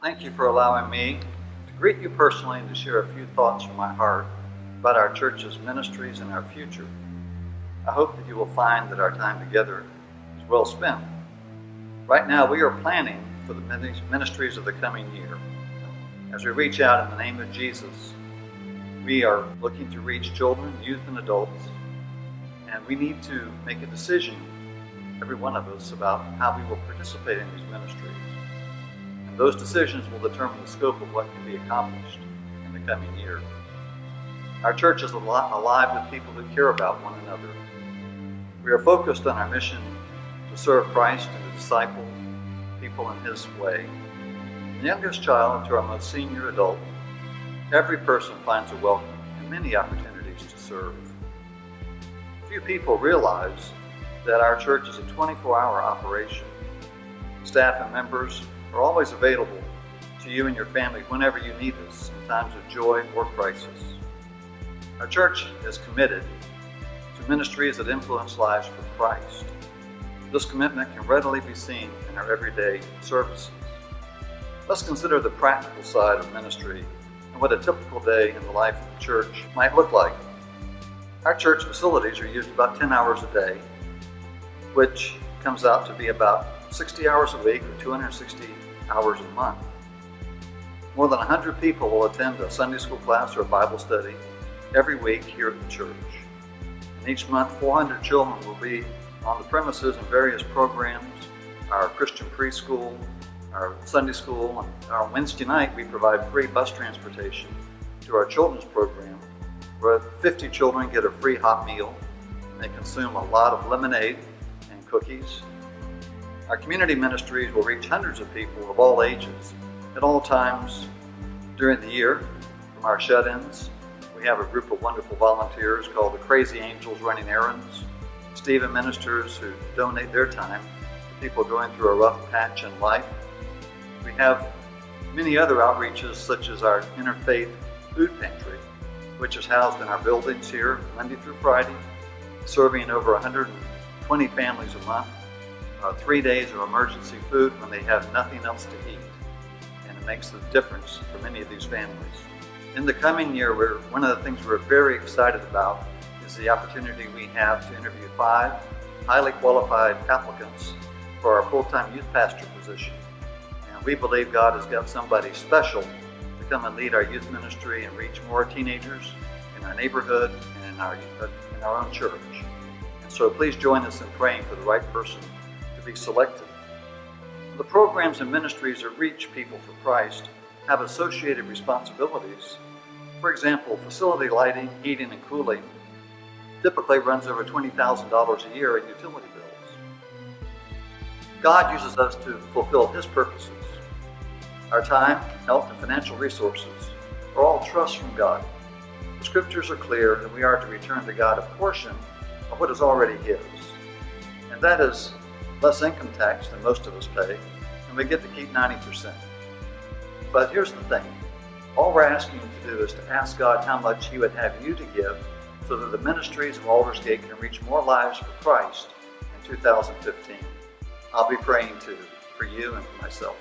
Thank you for allowing me to greet you personally and to share a few thoughts from my heart about our church's ministries and our future. I hope that you will find that our time together is well spent. Right now, we are planning for the ministries of the coming year. As we reach out in the name of Jesus, we are looking to reach children, youth, and adults, and we need to make a decision, every one of us, about how we will participate in these ministries. And those decisions will determine the scope of what can be accomplished in the coming year. Our church is alive with people who care about one another. We are focused on our mission to serve Christ and to disciple people in His way. From the youngest child to our most senior adult, every person finds a welcome and many opportunities to serve. Few people realize that our church is a 24-hour operation. Staff and members are always available to you and your family whenever you need us in times of joy or crisis. Our church is committed to ministries that influence lives for Christ. This commitment can readily be seen in our everyday services. Let's consider the practical side of ministry and what a typical day in the life of the church might look like. Our church facilities are used about 10 hours a day, which comes out to be about 60 hours a week or 260 hours a month. More than 100 people will attend a Sunday school class or a Bible study every week here at the church. And each month, 400 children will be on the premises in various programs, our Christian preschool, our Sunday school, and on Wednesday night we provide free bus transportation to our children's program, where 50 children get a free hot meal and they consume a lot of lemonade and cookies. Our community ministries will reach hundreds of people of all ages at all times during the year. From our shut-ins, we have a group of wonderful volunteers called the Crazy Angels running errands, Stephen ministers who donate their time to people going through a rough patch in life. We have many other outreaches such as our Interfaith Food Pantry, which is housed in our buildings here Monday through Friday, serving over 120 families a month, 3 days of emergency food when they have nothing else to eat. And it makes a difference for many of these families. In the coming year, one of the things we're very excited about is the opportunity we have to interview 5 highly qualified applicants for our full-time youth pastor position. And we believe God has got somebody special to come and lead our youth ministry and reach more teenagers in our neighborhood and in our own church. And so please join us in praying for the right person to be selected. The programs and ministries that reach people for Christ have associated responsibilities. For example, facility lighting, heating, and cooling typically runs over $20,000 a year in utility bills. God uses us to fulfill His purposes. Our time, health, and financial resources are all trust from God. The scriptures are clear that we are to return to God a portion of what is already His. And that is less income tax than most of us pay, and we get to keep 90%. But here's the thing. All we're asking you to do is to ask God how much He would have you to give so that the ministries of Aldersgate can reach more lives for Christ in 2015. I'll be praying too, for you and for myself.